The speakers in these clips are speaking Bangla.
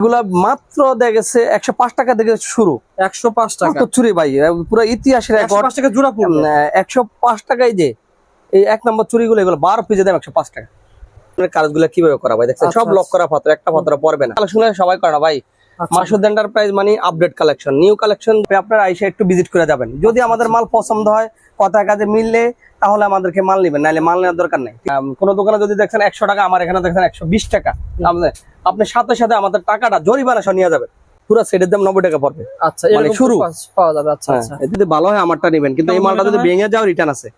এগুলা মাত্র দেখেছে 105 টাকা থেকে শুরু। 105 টাকা তো চুরি ভাই, পুরো ইতিহাসের 105 টাকা জোড়া পড়বে। 105 টাকায় যে এই 1 নম্বর চুরিগুলো, এগুলো 12 পিসের দাম 105 টাকা। কাজগুলো কিভাবে করা ভাই দেখছেন, সব লক করা পাত্র, একটা পাত্র পড়বে না। কালেকশন সবাই করে না ভাই। মাসুদ এন্টারপ্রাইজ মানে আপডেট কালেকশন, নিউ কালেকশন। আপনারা আইসা একটু ভিজিট করে যাবেন। যদি আমাদের মাল পছন্দ হয়, কথা কাজে মিললে, তাহলে আমাদেরকে মাল নেবেন, নাহলে মাল নেওয়ার দরকার নেই। কোন দোকানে যদি দেখছেন 100 টাকা, আমার এখানে দেখছেন 120 টাকা, আপনি সাথে সাথে আমাদের টাকাটা জরিমানা সহ নিয়ে যাবেন। পুরো সেটের দাম 90 টাকা পড়বে। আচ্ছা, এরকম শুরু পাওয়া যাবে। আচ্ছা আচ্ছা, যদি ভালো হয় আমারটা নেবেন, কিন্তু এই মালটা যদি ভেঙে যাও রিটার্ন আছে।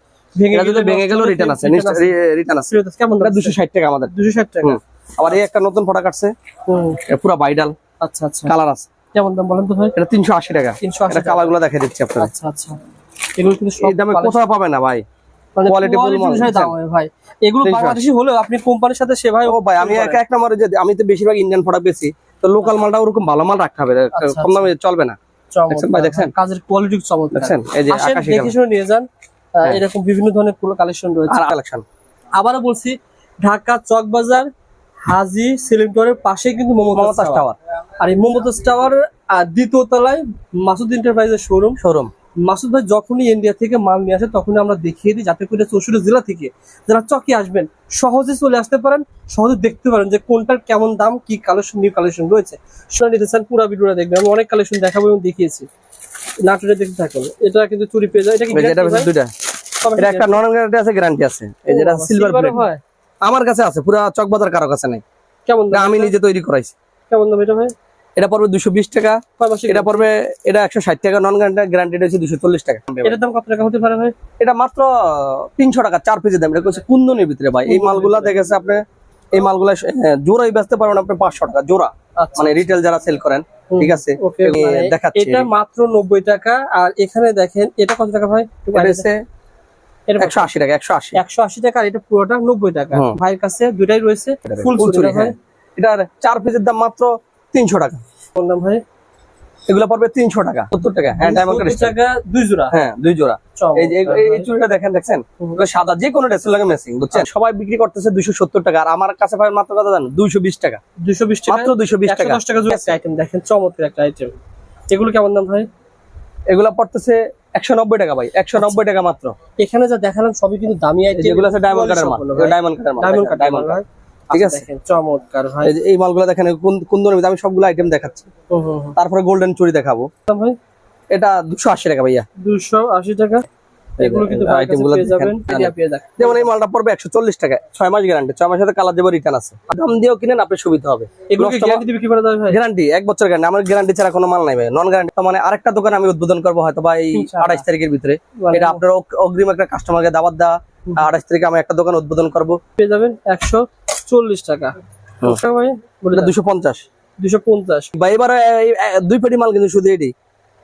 ভেঙে গেল রিটার্ন আছে, রিটার্ন আছে। কেমন? 260 টাকা আমাদের, 260 টাকা। আবার এই একটা নতুন প্রোডাক্ট আসছে, পুরো ভাইরাল। আচ্ছা আচ্ছা, কালার আছে। কেমন দাম বলেন তো ভাই? এটা 380 টাকা। 380 এটা কালারগুলো দেখাই দিচ্ছি আপনাদের। আচ্ছা আচ্ছা, এগুলো কিন্তু সব দামে কোথাও পাবে না ভাই, কোয়ালিটি ফুল মাল ভাই। এগুলো বাংলাদেশি হলেও আপনি কোম্পানির সাথে সে ভাই। ও ভাই, আমি এক নম্বরে যে আমি তো বেশিরভাগ ইন্ডিয়ান প্রোডাক্ট বেশি, তো লোকাল মালটা ওরকম ভালো মাল রাখতে হবে, কম দামে চলবে না। দেখছেন ভাই, দেখছেন কাজের কোয়ালিটি চমৎকার। দেখছেন এই যে আকাশী দেখে শুনে নিয়ে যান। এরকম বিভিন্ন ধরনের কালেকশন রয়েছে। আর কালেকশন আবারও বলছি, ঢাকা চকবাজার হাজী সিলিন্ডারের পাশে কিন্তু মমতাজ টাওয়ার। আর এই মমতাজ টাওয়ার দ্বিতীয় তলায় মাসুদ এন্টারপ্রাইজের শোরুম। মাসুদ ভাই যখনই ইন্ডিয়া থেকে মাল নিয়ে আসে, তখনই আমরা দেখিয়ে দিই, যাতে করে 64 জেলা থেকে যারা চকে আসবেন সহজে চলে আসতে পারেন, সহজে দেখতে পারেন যে কোনটার কেমন দাম, কি কালেকশন, নিউ কালেকশন রয়েছে। শুনে নিতে চান, পুরো ভিডিওটা দেখবেন। আমি অনেক কালেকশন দেখাবো এবং দেখিয়েছি, নাটুরে দেখতে থাকুন। এটা কিন্তু চুরি পেয়ে যায়। এটা কি এটা দুইটা, এটা একটা নন গ্যারান্টি আছে, গ্যারান্টি আছে। এই যেটা সিলভার প্লেট হয়, আমার কাছে আছে, পুরো চকবাজার কারো কাছে নাই। কেমন দাম? আমি নিজে তৈরি করাইছি। কেমন দাম এটা ভাই? এটা পড়বে 220 টাকা। এটা পড়বে, এটা 160 টাকা। নন গ্যারান্টি হচ্ছে 240 টাকা। এটার দাম কত টাকা হতে পারে ভাই? এটা মাত্র 300 টাকা, 4 পিসের দাম। এটা হচ্ছে কুন্দনের ভিতরে ভাই। এই মালগুলা দেখেছে আপনি, এই মালগুলা জোড়াই বেচতে পারবেন আপনি 500 টাকা জোড়া, মানে রিটেল যারা সেল করেন। ঠিক আছে, দেখাচ্ছি। এটা মাত্র 90 টাকা। আর এখানে দেখেন, এটা কত টাকা ভাই? এটা 180 টাকা। 180 টাকা। আর এটা পুরোটা 90 টাকা। ভাইয়ের কাছে দুটাই রয়েছে, ফুল চুরি ভাই। এটার 4 পিসের দাম মাত্র 300 টাকা। কোন দাম ভাই? এগুলা পড়বে 300 টাকা, 70 টাকা। হ্যাঁ, ডায়মন্ড টাকা 2 জোড়া। হ্যাঁ, 2 জোড়া। এই চুড়িটা দেখছেন, সাদা যে কোনো ড্রেসের লাগে ম্যাচিং, বুঝছেন? সবাই বিক্রি করতেছে 270 টাকা, আর আমার কাছে ভাই মাত্র কত জানেন? 220 টাকা। 220 টাকা, মাত্র 220 টাকা। 110 টাকা জোড়া আইটেম দেখেন, চমৎকার একটা আইটেম। এগুলো কেমন দাম ভাই? এগুলা পড়তেছে 190 টাকা ভাই, 190 টাকা মাত্র। এখানে যা দেখালাম সবই কিন্তু দামি আইটেম। যেগুলো আছে ডায়মন্ড কাটার মাল, ডায়মন্ড কাটার। ঠিক আছে, চমৎকার ভাই। এই মালগুলো দেখেন কোন ধরনের, আমি সবগুলো আইটেম দেখাচ্ছি। তারপরে গোল্ডেন চুড়ি দেখাবো ভাই। এটা 280 টাকা ভাইয়া, 280 টাকা। এগুলো কিন্তু আইটেমগুলো পেয়ে যাবেন। যেমন এই মালটা পড়বে 140 টাকা, 6 মাস গ্যারান্টি, 6 মাসের সাথে কালার দেব, রিটার্ন আছে। দাম দিয়েও কিনেন আপনি, সুবিধা হবে। এগুলো কি গ্যারান্টি দিবে কি করে দাও ভাই? গ্যারান্টি 1 বছর গ্যারান্টি। আমার গ্যারান্টি ছাড়া কোনো মাল নাই ভাই, নন গ্যারান্টি। মানে আরেকটা দোকান আমি উদ্বোধন করব হয়তো ভাই 28 তারিখের ভিতরে। এটা আপনার অগ্রিম একটা কাস্টমারকে দাওয়াত দেওয়া। 28 তারিখে আমি একটা দোকান উদ্বোধন করব, পেয়ে যাবেন 140 টাকা। ভাই এটা 250 ভাই। এবারে 2 পেটি মাল কিন্তু শুধু এটি।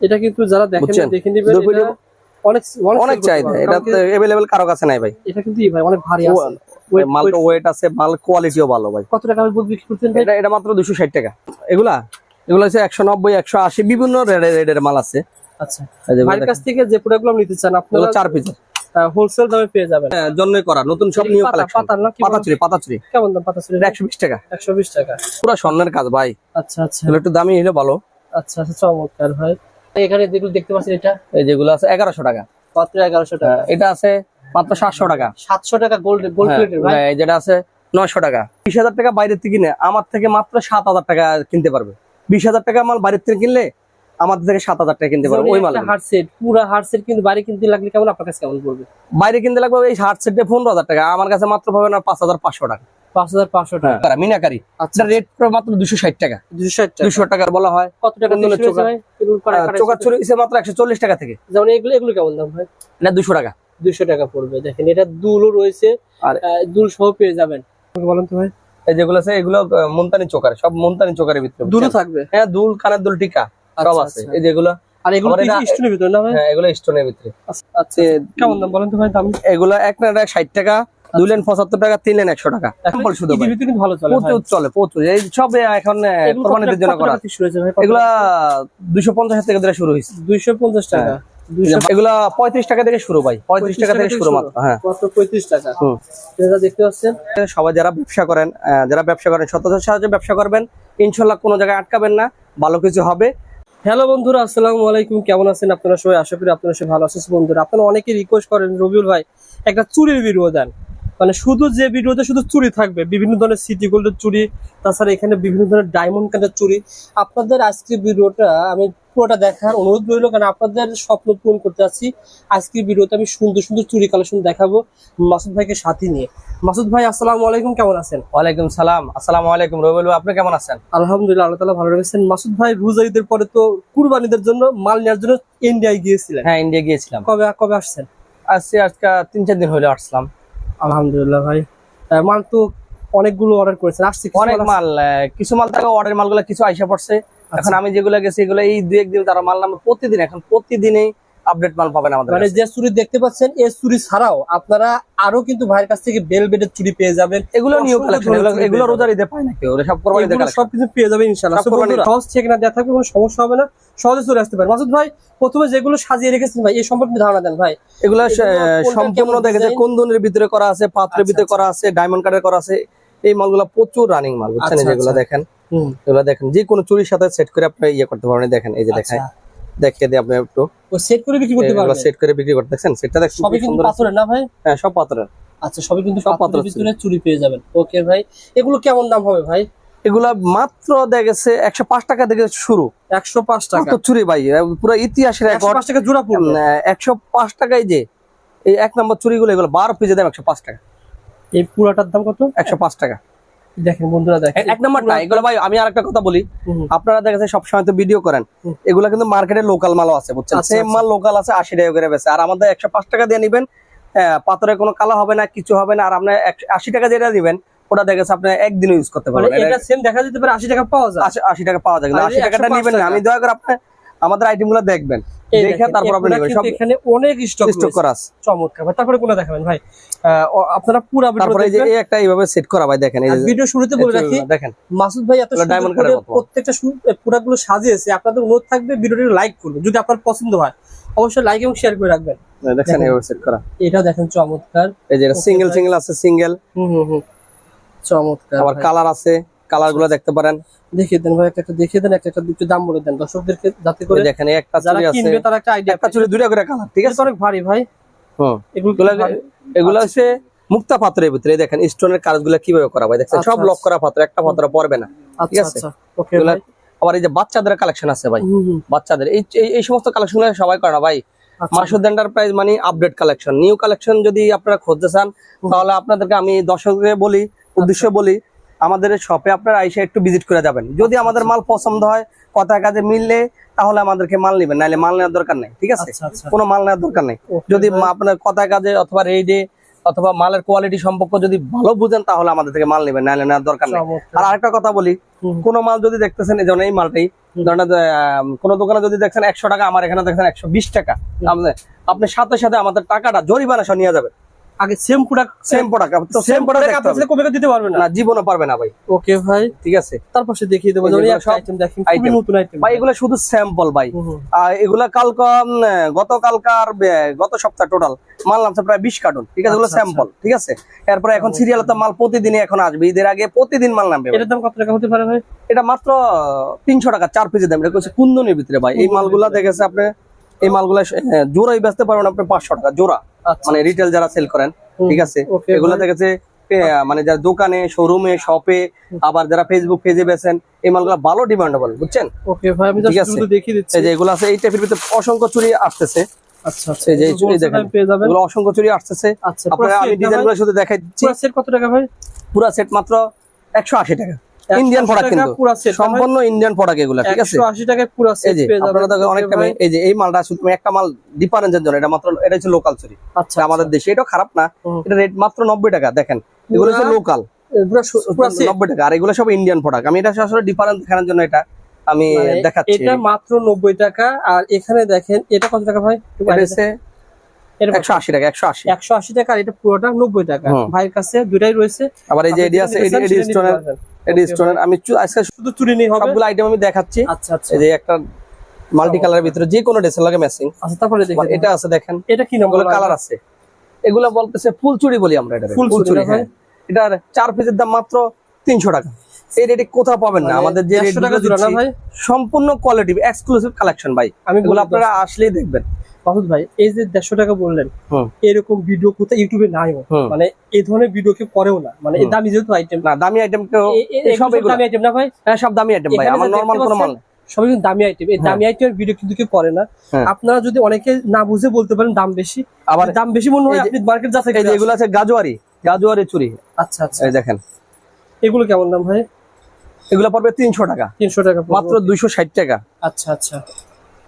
এটা কিন্তু যারা দেখেন দেখে নিবেন, এটা অনেক চাহিদা। এটা তো अवेलेबल কারো কাছে নাই ভাই। এটা কিন্তু ভাই অনেক ভারী আছে, মালটা ওয়েট আছে, মাল কোয়ালিটিও ভালো ভাই। কত টাকা আমি বিক্রি করতেন? এটা মাত্র 260 টাকা। এগুলো হচ্ছে 190, 180, বিভিন্ন রেটের মাল আছে। আচ্ছা, ভাইয়ের কাছ থেকে যে প্রোডাক্টগুলো আপনি নিতে চান, আপনারা 4 পিস হোলসেল দামে পেয়ে যাবেন। জন্যই করা নতুন সব নিউ কালেকশন। পাতাচুরি কেমন দাম? পাতাচুরি 120 টাকা। 120 টাকা, পুরো স্বর্ণের কাজ ভাই। আচ্ছা আচ্ছা, একটু দামি হলে ভালো। আচ্ছা আচ্ছা, চমৎকার ভাই। এখানে যেগুলো দেখতে পাচ্ছেন, এটা এই যেগুলো আছে 1100 টাকা, মাত্র 1100 টাকা। এটা আছে মাত্র 700 টাকা। 700 টাকা গোল্ড প্লেটের ভাই। এই যেটা আছে 900 টাকা। 20000 টাকা বাইরের থেকে কিনে আমার থেকে মাত্র 7000 টাকা কিনতে পারবে। 20000 টাকা মাল বাইরের থেকে কিনলে আমাদের থেকে 7000 টাকা কিনতে পারবে। ওই মাল হার্ড সেট, পুরো হার্ড সেট কিন্তু বাইরে কিনতে লাগলে কেমন, আপনার কাছে কেমন পড়বে? বাইরে কিনতে লাগবে এই হার্ড সেটে 15000 টাকা, আমার কাছে মাত্র পাবেন 5500 টাকা। 5500 টাকা মিনাকারি। আচ্ছা, রেট মাত্র 260 টাকা। 260 টাকা বলা হয়। কত টাকা ভাই? চোকা চুরি মাত্র 140 টাকা থেকে। যেমন এগুলো কেমন দাম ভাই? এটা 200 টাকা। 200 টাকা পড়বে। দেখেন, এটা দুলও রয়েছে, আর দুল সহ পেয়ে যাবেন। বলেন তো ভাই, এই যেগুলো আছে এগুলো মুলতানি চোকার, সব মুলতানি চোকারের ভিতরে দুলও থাকবে। হ্যাঁ, দুল, কানের দুল, টিকা সব আছে। এই যেগুলো, আর এগুলো কি স্টোনের ভিতরে না ভাই? হ্যাঁ, এগুলো স্টোনের ভিতরে। আচ্ছা, কেমন দাম বলেন তো ভাই? দাম এগুলো এক না 60 টাকা, 2 লেন 75 টাকা, 3 লেন 100 টাকা। এখন শুধু ভাই কিন্তু ভালো চলে, প্রচুর চলে, প্রচুর। এই সব এখন কোরবানিদের জন্য করা। এগুলা 250 টাকা থেকে শুরু হইছে। 250 টাকা। এগুলা 35 টাকা থেকে শুরু ভাই, 35 টাকা থেকে শুরু মাত্র। হ্যাঁ, মাত্র 35 টাকা। এটা দেখতে পাচ্ছেন, সবাই যারা ব্যবসা করেন সততার সাহায্যে ব্যবসা করবেন, ইনশাল্লাহ কোনো জায়গায় আটকাবেন না, ভালো কিছু হবে। হ্যালো বন্ধুরা, আসসালামু আলাইকুম। কেমন আছেন আপনারা সবাই? আশা করি আপনারা সবাই ভালো আছেন। বন্ধুরা, আপনারা অনেকে রিকোয়েস্ট করেন রবিউল ভাই একটা চুরির ভিডিও দেন, মানে শুধু যে ভিডিওতে শুধু চুরি থাকবে, বিভিন্ন ধরনের সিটি গোল্ডের চুরি, তাছাড়া এখানে বিভিন্ন ধরনের ডায়মন্ড কাটের চুরি। আপনাদের আজকের ভিডিওটা আমি পুরোটা দেখার অনুরোধ রইল, কারণ আপনাদের স্বপ্ন পূরণ করতে যাচ্ছি। আজকের ভিডিওতে আমি সুন্দর সুন্দর চুরি কালেকশন দেখাবো মাসুদ ভাইকে সাথে নিয়ে। মাসুদ ভাই, আসসালামু আলাইকুম, কেমন আছেন? ওয়ালাইকুম সালাম। আসসালামু আলাইকুম রবিউল ভাই, আপনি কেমন আছেন? আলহামদুলিল্লাহ, আল্লাহ তাআলা ভালো রেখেছেন। মাসুদ ভাই, রোজা ঈদের পরে তো কুরবানিদের জন্য মাল নেওয়ার জন্য ইন্ডিয়ায় গিয়েছিলেন। হ্যাঁ, ইন্ডিয়া গিয়েছিলাম। কবে কবে আসছেন? আজকে 3-4 দিন হলে আসলাম। আলহামদুলিল্লাহ ভাই, মাল তো অনেকগুলো অর্ডার করেছেন, আসছে কিছু অনেক মাল, কিছু মাল থাকে অর্ডার মালগুলো কিছু আইসা পড়ছে। এখন আমি যেগুলো গেছি এগুলো এই 2-1 দিন তারা মাল নামে প্রতিদিন, এখন প্রতিদিনই আপডেট মাল পাবেন আমাদের মানে কাছে। যে চুরি দেখতে পাচ্ছেন এই চুরি ছাড়াও আপনারা আরো কিন্তু ভাইয়ের কাছ থেকে বেলবেটের চুরি পেয়ে যাবেন। এগুলো নিউ কালেকশন, এগুলো রোজার ঈদে পায় না কেউ, সব কোরবানিতে এগুলো কালেকশন। সবকিছু পেয়ে যাবেন ইনশাআল্লাহ। সব কোরবানির। সহজ ঠিকানা দেওয়া থাকবে, কোনো সমস্যা হবে না, সহজে চলে আসতে পারেন। মাসুদ ভাই, প্রথমে যেগুলো সাজিয়ে রেখেছেন ভাই, এই সম্পর্কে ধারণা দেন ভাই। এগুলো কোনটা সম্পূর্ণ কেমন দেখেছে design? কোন্দনের ভিতরে করা আছে, পাত্রের ভিতরে করা আছে, ডায়মন্ড কার্ডের করা আছে। এই মালগুলো প্রচুর রানিং মাল, বুঝছেন? আচ্ছা, যেগুলো আচ্ছা। দেখেন, হুম, এগুলো দেখেন যে কোনো চুরির সাথে সেট করে আপনি ইয়ে করতে পারবেন। দেখেন, এই যে দেখায়, আচ্ছা। দেখিয়ে দিই আপনি একটু। ও সেট করে বিক্রি করতে পারবেন? সেট করে বিক্রি করতে, দেখছেন সেটটা দেখছেন সবই কি কিন্তু সুন্দর আছে? পাথরের না ভাই? হ্যাঁ, সব পাথরের। আচ্ছা, সবই কিন্তু সব পাথরের পাথরের ভিতরে চুরি পেয়ে যাবেন। ওকে ভাই, এগুলো কেমন দাম হবে ভাই? এগুলা মাত্র দেখেছে 105 টাকা থেকে শুরু। 105 টাকা? কত চুরি ভাই, পুরো ইতিহাসের রেকর্ড। 105 টাকা জোড়া পড়বে? 105 টাকায় যে এই 1 নম্বর চুরিগুলো, এগুলো 12 পিসের দাম 105 টাকা। এই পুরাটার দাম কত? 105 টাকা। দেখেন বন্ধুরা, দেখেন 1 নম্বরটা এগুলো ভাই। আমি আরেকটা কথা বলি, হুম, আপনারা দেখেছে সবসময় তো ভিডিও করেন, হুম। এগুলা কিন্তু মার্কেটে লোকাল মালও আছে, বুঝছেন? আচ্ছা, সেম আচ্ছা। মাল লোকাল আছে 80 টাকা করে বেচে, আর আমাদের 105 টাকা দিয়ে নিবেন। পাথরে কোনো কালা হবে না, কিছু হবে না। আর আপনি 80 টাকা যেটা দিবেন ওটা দেখেছে আপনি একদিনও ইউজ করতে মানে পারবেন। এটা সেম দেখা যেতে পারে 80 টাকা পাওয়া যায়। 80 টাকা পাওয়া যায়, কিন্তু আর 80 টাকাটা 105 নিবেন না। টাকা। আমি দয়া করে আপনি আমাদের আইটেম গুলো দেখবেন, এই দেখে দেখেন, তারপর আপনি এগুলা নেবেন। কিন্তু সব এখানে অনেক স্টক স্টক করা আছে। চমৎকার ভাই। তারপরে কোনটা দেখাবেন ভাই? আপনারা পুরো ভিডিও তারপরে এই যে এই একটা এইভাবে সেট করা ভাই, দেখেন এই যে ভিডিও শুরুতে বলে রাখি, দেখেন মাসুদ ভাই এত এগুলো সুন্দর diamond করে card-এর মতো। প্রত্যেকটা পুরাগুলো সাজিয়েছে। আপনাদের অনুরোধ থাকবে ভিডিওটি লাইক করবেন, যদি আপনার পছন্দ হয় অবশ্যই লাইক এবং শেয়ার করে রাখবেন। দেখছেন দেখেন। এইভাবে সেট করা। এটা দেখেন চমৎকার। এই যে Okay, সিঙ্গেল ভাই। সিঙ্গেল আছে, সিঙ্গেল। হুম, চমৎকার আবার ভাই। কালার আছে, কালার গুলো দেখতে পারেন। দেখিয়ে দেন ভাই, একটা দেখিয়ে দেন, একটা একটু দাম বলে দেন দর্শকদেরকে, যাতে করে এই দেখেন এই একটা যারা চুড়ি আছে, কিনবে তারা একটা আইডিয়া একটা চুড়ি দুইটা করে কালার, ঠিক আছে? অনেক ভারী ভাই। হুম, এগুলো এগুলা ভারী। এগুলা হচ্ছে মুক্তা পাথরের ভিতরে। এই দেখেন স্টোনের কাজগুলো কিভাবে করা ভাই, দেখছেন? আচ্ছা, সব লক করা পাথর, একটা পাথর পড়বে না, ঠিক আচ্ছা আছে? আচ্ছা, ওকে এগুলা ভাই। আবার এই যে বাচ্চাদের কালেকশন আছে ভাই, বাচ্চাদের এই সমস্ত কালেকশন গুলো সবাই করে না ভাই। আচ্ছা। মাসুদ এন্টারপ্রাইজ মানে আপডেট কালেকশন, নিউ কালেকশন যদি আপনারা খুঁজতে চান, তাহলে আপনাদেরকে আমি দর্শকদের বলি, উদ্দেশ্য বলি, আমাদের শপে আপনারা আইসা একটু ভিজিট করে যাবেন। যদি আমাদের মাল পছন্দ হয়, কথা কাজে মিললে, তাহলে আমাদেরকে মাল নেবেন, নাহলে মাল নেওয়ার দরকার নেই, ঠিক আছে? আচ্ছা, আচ্ছা। কোনো মাল নেওয়ার দরকার নেই। Okay, যদি ভাই। আপনার কথা কাজে অথবা রেডে অথবা মালের কোয়ালিটি সম্পর্ক যদি ভালো বুঝেন, তাহলে আমাদের থেকে মাল নেবেন, নাহলে নেওয়ার দরকার নেই। চমৎকার। আর আরেকটা কথা বলি, হুম। কোনো মাল যদি দেখতেছেন, এই যেমন এই মালটাই, ধরেন কোনো দোকানে যদি দেখছেন 100 টাকা, আমার এখানে দেখছেন 120 টাকা, আপনি সাথে সাথে আমাদের টাকাটা জরিমানা সহ নিয়ে যাবেন। আগে সেম প্রোডাক্ট সেম প্রোডাক্ট তো সেম প্রোডাক্ট কমে দিতে পারবে না। না, জীবনে পারবে না ভাই, ওকে ভাই, ঠিক আছে? তারপর সে দেখিয়ে দেবো। এগুলো যেমন সব আইটেম দেখেন, খুবই item। নতুন আইটেম ভাই এগুলো শুধু স্যাম্পল ভাই। আর এগুলা গতকালকার গত সপ্তাহ টোটাল মাল নামছে প্রায় 20 কার্টুন, ঠিক আছে? এগুলো আচ্ছা, স্যাম্পল, ঠিক আছে? এরপরে এখন সিরিয়াল তো মাল প্রতিদিনই এখন আসবে, ঈদের আগে প্রতিদিন মাল নামবে ভাই। এটার দাম কত টাকা হতে পারে ভাই? এটা মাত্র 300 টাকা 4 পিসের দাম। এটা হচ্ছে কুন্দনের ভিতরে ভাই। এই মালগুলা দেখেছে আপনি, এই মালগুলা জোড়াই বেচতে পারবেন আপনি 500 টাকা জোড়া, আচ্ছা, মানে রিটেল যারা সেল করেন, ঠিক আছে? okay, এগুলা ভাই। দেখেছে মানে যারা দোকানে, শোরুমে, শপে, আবার যারা ফেসবুক পেজে বেচেন, এই মালগুলা ভালো ডিমান্ডেবল, বুঝছেন? ওকে ভাই, আমি ঠিক জাস্ট আছে। শুধু দেখিয়ে দিচ্ছি। এই যে এগুলো আছে, এই টাইপের ভিতরে অসংখ্য চুড়ি আসতেছে। আচ্ছা আচ্ছা, এই যে এই চুড়ি দেখেন, পেয়ে যাবেন। এগুলো অসংখ্য চুড়ি আসতেছে। আচ্ছা, আপনারা আমি ডিজাইন গুলো শুধু দেখাই দিচ্ছি। পুরো সেট কত টাকা ভাই? পুরো সেট মাত্র 180 টাকা। ইন্ডিয়ান 180 প্রোডাক্ট, টাকা কিন্তু পুরো সেট, সম্পূর্ণ ইন্ডিয়ান প্রোডাক্ট এগুলো, ঠিক আছে? 180 টাকায় পুরো এই সেট যে পেয়ে যাবেন। আপনারা দেখেন অনেকটা এই যে এই মালটা শুধু একটা মাল ডিফারেন্সের জন্য, এটা মাত্র, এটা হচ্ছে লোকাল চুরি। আচ্ছা, আমাদের দেশে এটা খারাপ না, হুম। এটা রেট মাত্র 90 টাকা। দেখেন এগুলো হচ্ছে লোকাল, পুরো সেট 90 টাকা। আর এগুলো সব ইন্ডিয়ান প্রোডাক্ট। আমি এটা আসলে ডিফারেন্স দেখানোর জন্য এটা আমি দেখাচ্ছি। এটা মাত্র 90 টাকা। আর এখানে দেখেন এটা কত টাকা ভাই? এটা হচ্ছে এটা 180 টাকা, 180। 180 টাকা। আর এটা পুরোটা 90 টাকা। হুম। ভাইয়ের কাছে দুটাই রয়েছে। আবার এই যে এডি আছে, এডি স্টোনের, এডি স্টোনের। আমি আজকে শুধু চুরি নেই হবে। সবগুলো আইটেম আমি দেখাচ্ছি। আচ্ছা আচ্ছা, এই যে একটা মাল্টি কালারের ভিতরে যে কোনো ড্রেসের লাগে ম্যাচিং। আচ্ছা, তারপরে দেখেন এটা আছে, দেখেন এটা কি নাম এগুলো কালার আছে। এগুলো বলতেছে ফুল চুড়ি বলি আমরা, এটা ফুল চুড়ি, হ্যাঁ। এটার 4 পিসের দাম মাত্র 300 টাকা। এই রেটে কোথাও পাবেন না। আমাদের যে 150 টাকা জোড়া না ভাই? সম্পূর্ণ কোয়ালিটি এক্সক্লুসিভ কালেকশন ভাই, আমি এগুলো আপনারা আসলেই দেখবেন। মাসুদ ভাই এই যে 150 টাকা বললেন, এরকম ভিডিও কোথাও ইউটিউবে নাই, মানে এই ধরনের ভিডিও কেউ করেও না, মানে এই দামি যেহেতু আইটেম না, দামি আইটেম সব এগুলো দামি আইটেম না ভাই? হ্যাঁ সব দামি আইটেম ভাই, এখানে আমার যে নরমাল দেখতে কোনো মাল পাচ্ছেন, সবই কিন্তু দামি আইটেম। এই দামি আইটেমের ভিডিও কিন্তু কেউ করে না। হ্যাঁ। আপনারা যদি অনেকে না বুঝে বলতে পারেন দাম বেশি, আবার দাম বেশি মনে হয় আপনি মার্কেট যাচাই এই করে যে এগুলো আছে গাজোয়ারি চুরি, আচ্ছা আচ্ছা, এই দেখেন এগুলো কেমন দাম ভাই? এগুলো পড়বে 300 টাকা, 300 টাকা পড়বে। মাত্র 260 টাকা। আচ্ছা আচ্ছা,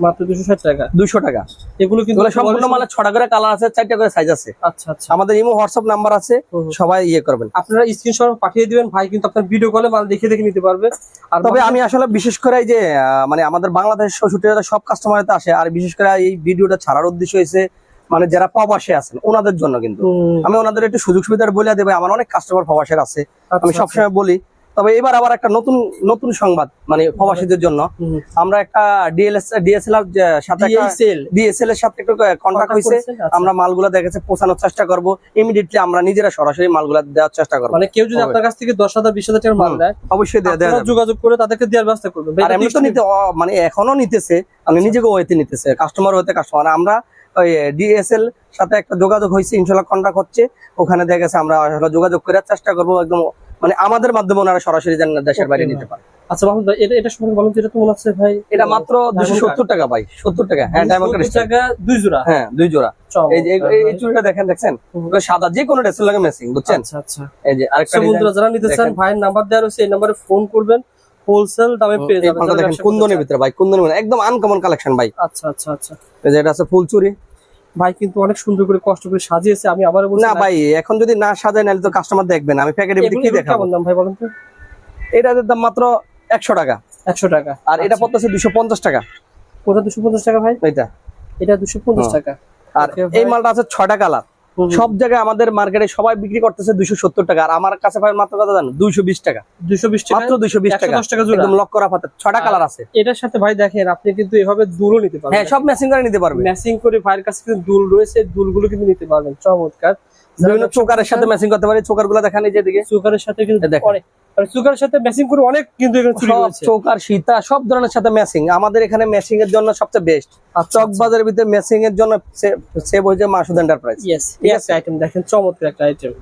মাত্র 260 টাকা। 200 টাকা। এগুলো কিন্তু এগুলো সম্পূর্ণ মালে 6টা করে কালার আছে, 4টা করে সাইজ আছে। আচ্ছা আচ্ছা, আমাদের ইমো হোয়াটসঅ্যাপ নাম্বার আছে, সবাই ইয়ে করবেন। আপনারা স্ক্রিনশট পাঠিয়ে দিবেন, ভাই কিন্তু আপনার ভিডিও কলে মাল দেখে দেখে নিতে পারবে। আর তবে আমি আসলে বিশেষ করে এই যে মানে আমাদের বাংলাদেশ 64 সব কাস্টমারতে আসে, আর বিশেষ করে এই ভিডিওটা ছাড়ার উদ্দেশ্য হয়েছে মানে যারা প্রবাসে আছেন ওনাদের জন্য, কিন্তু আমি ওনাদের একটু সুযোগ সুবিধা বলে দেবো। আমার অনেক কাস্টমার প্রবাসের আছে, আমি সবসময় বলি। তবে এবার আবার একটা নতুন সংবাদ মানে প্রবাসীদের জন্য, আমরা একটা ডিএসএলআর সাথে ডিএসএল এর সাথে একটু কন্ট্যাক্ট হয়েছে। আমরা মালগুলা দেখেছে পৌঁছানোর চেষ্টা করব, ইমিডিয়েটলি আমরা নিজেরা সরাসরি মালগুলা দেওয়ার চেষ্টা করব। মানে কেউ যদি আপনার কাছ থেকে 10,000 20,000 টাকার মাল নেয়, অবশ্যই দেওয়া যোগাযোগ করে তাদেরকে দেওয়ার ব্যবস্থা করবেন। আর এমনি তো নিতে মানে এখনো নিতেছে, মানে নিজেকে ওয়েতে নিতেছে, কাস্টমার হতে কাস্টমার। আমরা ওই ডিএসএল সাথে একটা যোগাযোগ হয়েছে, ইনশাআল্লাহ কন্ট্যাক্ট হচ্ছে, ওখানে দেখা গেছে আমরা যোগাযোগ করার চেষ্টা করব একদম, মানে আমাদের মাধ্যমে ওনারা সরাসরি যেন দেশের বাইরে নিতে পারে। আচ্ছা মাহমুদ ভাই, এটা সম্পর্কে বলুন, এটা তো মনে হচ্ছে ভাই এটা মাত্র 270 টাকা ভাই, 70 টাকা। হ্যাঁ ডায়মন্ড কাট টাকা 2 জোড়া, হ্যাঁ 2 জোড়া। এই যে এই চুড়িটা দেখছেন, এগুলো সাদা, যে কোনো ড্রেসের লাগে ম্যাচিং, বুঝছেন? আচ্ছা আচ্ছা। এই যে আরেকটা বন্ধুরা যারা নিতে চান, ভাইয়ের নাম্বার দেওয়া রয়েছে, এই নম্বরে ফোন করবেন, হোলসেল দামে পেয়ে যাবেন। দেখেন কুন্দনের ভিতরে ভাই, কুন্দনের ভিতরে একদম আনকমন কালেকশন ভাই। আচ্ছা আচ্ছা আচ্ছা, এই যে এটা আছে ফুল চুড়ি, ভাই কিন্তু অনেক সুন্দর করে কষ্ট করে সাজিয়েছে। আমি আবার বলছি না ভাই, এখন যদি না সাজায় নাহলে তো কাস্টমার দেখবেন। আমি প্যাকেটে কি দেখাবো? কেমন দাম ভাই বলেন তো? এটার দাম মাত্র 100 টাকা। 100 টাকা। আর এটা পড়তেছে 250 টাকা। ওটা 250 টাকা ভাই? এটা 250 টাকা। আর এই মালটা আছে 6টা কালার। সব জায়গায় আমাদের মার্কেটে সবাই বিক্রি করতেছে 270 টাকা, আর আমার কাছে ভাই মাত্র কত জানেন? 220 টাকা। 220 টাকা, মাত্র 220 টাকা, 110 টাকা জোড়া, একদম লক করা পাতা। 6টা কালার আছে। এটার সাথে ভাই দেখেন আপনি কিন্তু এভাবে দুলও নিতে পারবেন। হ্যাঁ সব ম্যাচিং করে নিতে পারবেন। ম্যাচিং করে ভাইয়ের কাছে কিন্তু দুল রয়েছে, দুলগুলো কিন্তু নিতে পারবেন। চমৎকার। বিভিন্ন চোকারের সাথে ম্যাচিং করতে পারি, চোকারগুলো দেখেন এই যে দিকে, চোকারের সাথে কিন্তু অনেক, আর চোকারের সাথে ম্যাচিং করে অনেক কিন্তু এখানে চুড়ি রয়েছে। চোকার সীতা সব ধরনের সাথে ম্যাচিং। আমাদের এখানে ম্যাচিং এর জন্য সবচেয়ে বেস্ট। চকবাজারের ভিতরে ম্যাচিং এর জন্য সেভ হয়েছে Masud enterprise. Yes, yes item দেখেন, চমৎকার একটা আইটেম।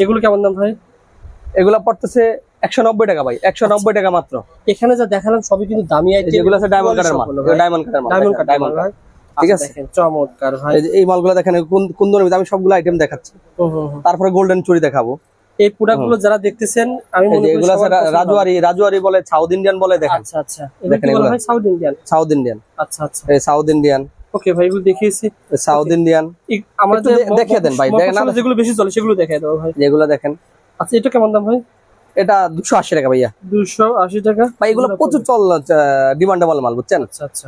এগুলো কেমন দাম ভাই? এগুলা পড়তেছে 190 টাকা ভাই, 190 টাকা মাত্র। এখানে যা দেখালাম সবই কিন্তু দামি আইটেম। যেগুলো আছে ডায়মন্ড কাটের মাল, ডায়মন্ড কাটের মাল, ডায়মন্ড কাট। ঠিক আছে, দেখেন চমৎকার ভাই। এই মালগুলো দেখেন কোন ধরনের, আমি সবগুলো আইটেম দেখাচ্ছি। তারপরে গোল্ডেন চুড়ি দেখাবো। এই প্রোডাক্টগুলো যারা দেখতেছেন, আমি মনে করি এগুলো আছে রাজওয়ারি বলে, সাউথ ইন্ডিয়ান বলে, দেখেন। আচ্ছা আচ্ছা, এটা কি বলা হয়? South Indian. আচ্ছা আচ্ছা, এই সাউথ ইন্ডিয়ান। ওকে ভাই, এগুলো দেখিয়েছি। সাউথ ইন্ডিয়ান আমরা একটু দেখিয়ে দেন ভাই, দেখেন না যেগুলো বেশি চলে সেগুলো দেখাই দাও ভাই। যেগুলো দেখেন। আচ্ছা, এটা কেমন দাম ভাই? এটা 280 টাকা ভাইয়া। 280 টাকা ভাই, এগুলো প্রচুর ডিমান্ডেবল মাল, বুঝছেন? আচ্ছা আচ্ছা,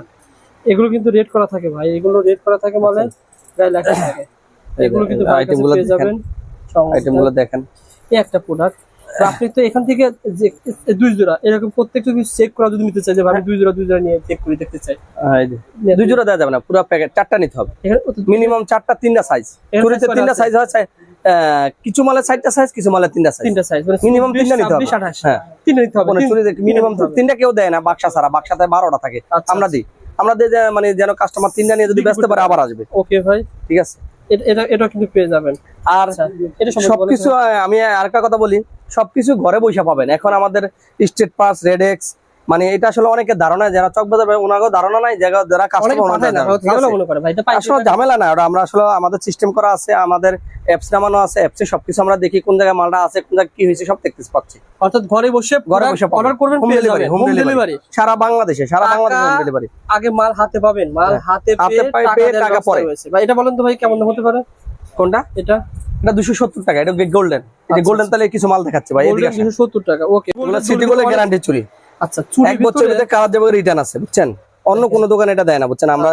এগুলো কিন্তু রেট করা থাকে ভাই, এগুলো রেট করা থাকে মানে গায়ে লেখা থাকে। এগুলো কিন্তু আইটেমগুলো পেয়ে যাবেন। আইটেমগুলো দেখেন। এই একটা প্রোডাক্ট আপনি তো এখান থেকে যে 2 জোড়া এরকম প্রত্যেকটা কিছু চেক করা যদি নিতে চাই, যে আমি 2 জোড়া নিয়ে চেক করে দেখতে চাই, এই যে 2 জোড়া দেওয়া যাবে না, পুরো প্যাকেট 4টা নিতে হবে মিনিমাম। 4টা 3টা সাইজ, চুরিতে 3টা সাইজ হয়। কিছু মালে 4টা সাইজ, কিছু মালে 3টা সাইজ, মিনিমাম 3টা নিতে হবে। হ্যাঁ 3টা নিতে হবে, চুরিতে মিনিমাম 3টা কেউ দেয় না, বাক্সা ছাড়া। বাক্সাতে 12টা থাকে, আমরা দিই। আমাদের মানে যেন কাস্টমার 3টা নিয়ে যদি বেচতে পারে আবার আসবে। ওকে ভাই, ঠিক আছে, এটা কিন্তু পেয়ে যাবেন। আর এটা সবকিছু আমি আরেকটা কথা বলি, সবকিছু ঘরে বসে পাবেন। এখন আমাদের স্টেট পাস, রেডেক্স, মানে এটা আসলে অনেকে ধারণা, যারা চকবাজার ওনারও ধারণা নাই, যারা কাস্টমার ঝামেলা না, ওটা আমরা আসলে আমাদের সিস্টেম করা আছে, আমাদের অ্যাপস নামানো আছে, অ্যাপসে সবকিছু আমরা দেখি কোন জায়গায় মালটা আছে, কোন জায়গায় কি হয়েছে সব দেখতে পাচ্ছি। অর্থাৎ ঘরে বসে অর্ডার করবেন, হোম ডেলিভারি সারা বাংলাদেশে হোম ডেলিভারি। আগে মাল হাতে পাবেন, মাল হাতে পেয়ে টাকা পরে। ভাই এটা বলেন তো ভাই, কেমন হতে পারে? কোনটা? এটা 270 টাকা। এটা গোল্ডেন, এটা গোল্ডেন। তাহলে কিছু মাল দেখাচ্ছে ভাই, এদিকে 270 টাকা। ওকে, এগুলো সিটি গোল্ডের গ্যারান্টি চুরি। আচ্ছা, চুরি 1 বছরের ভিতরে কালার যাবে, রিটার্ন আছে, বুঝছেন? অন্য কোন দোকানে এটা দেয় না, বুঝছেন? আমরা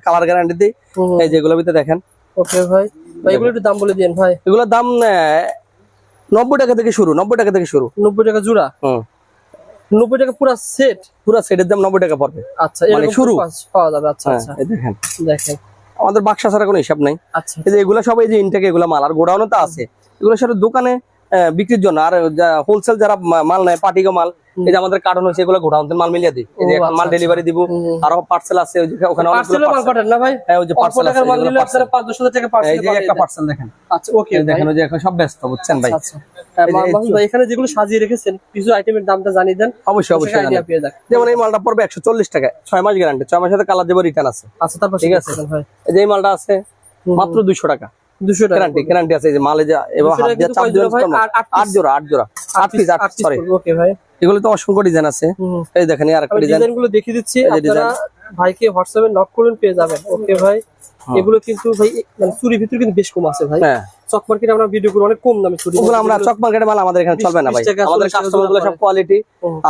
কালার গ্যারান্টি দিই। এই যে এগুলোর ভিতরে দেখেন। ওকে ভাই, এগুলো একটু দাম বলে দিন ভাই। এগুলোর দাম 90 টাকা থেকে শুরু। 90 টাকা থেকে শুরু। 90 টাকা জোড়া? 90 টাকা পুরো সেট? পুরো সেটের দাম 90 টাকা পড়বে। আচ্ছা, এর শুরু পাওয়া যাবে। আচ্ছা আচ্ছা, দেখেন আমাদের বাক্সা ছাড়া কোনো হিসাব নাই। আচ্ছা, এই যে এগুলো সব এই যে ইনটেক, এগুলো মাল আর গোডাউনে তো আছে। এগুলোর সাথে দোকানে বিক্রির জন্য। আর হোলসেল যারা মাল নেয় পাটিগো মাল, এই যে আমাদের কার্টন হয়েছে এগুলো গোডাউন মাল মিলিয়ে দিই। এই যে এখন মাল ডেলিভারি দিব, আরো পার্সেল আছে ওই যে ওখানে পার্সেলের মাল পাঠান না ভাই? হ্যাঁ ওই যে পার্সেল আছে, মাল নিলে আপনারা 5-10 টাকা পার্সেল এই যে একটা পার্সেল দেখেন। আচ্ছা ওকে দেখেন ওই যে এখন সব ব্যস্ত বুঝছেন ভাই। আচ্ছা মাহমুদ ভাই এখানে যেগুলো সাজিয়ে রেখেছেন কিছু আইটেমের দামটা জানিয়ে দেন। অবশ্যই অবশ্যই আইডিয়া পেয়ে যাক। যেমন এই মালটা পড়বে 140 টাকা, 6 মাস গ্যারান্টি, 6 মাসের সাথে কালার দেব, রিটার্ন আছে। আচ্ছা তারপর ঠিক আছে ভাই এই যে এই মালটা আছে মাত্র 200 টাকা 200 টাকা গ্যারান্টি আছে। এই যে মালে যা এবং 200 হাত টাকা দিয়ে কিন্তু চাপ কয় দিবেন জোড়া ভাই? 8 জোড়া 8 পিস সরি। ওকে ভাই এগুলো তো অসংখ্য ডিজাইন আছে। এই দেখেন এই আরেকটা আমি ডিজাইন, ডিজাইনগুলো দেখিয়ে দিচ্ছি, এই যে আপনারা ভাইকে হোয়াটসঅ্যাপে নক করুন পেয়ে যাবেন। ওকে ভাই এগুলো কিন্তু ভাই মানে চুরির ভিতরে কিন্তু বেশ কম আছে ভাই। হ্যাঁ চক মার্কেটে আমরা ভিডিও করে অনেক কম দামে চুরি, ওগুলো আমরা চক মার্কেটের মাল আমাদের এখানে চলবে না ভাই। 20 টাকা, আমাদের 40 টাকা কাস্টমার গুলো সব কোয়ালিটি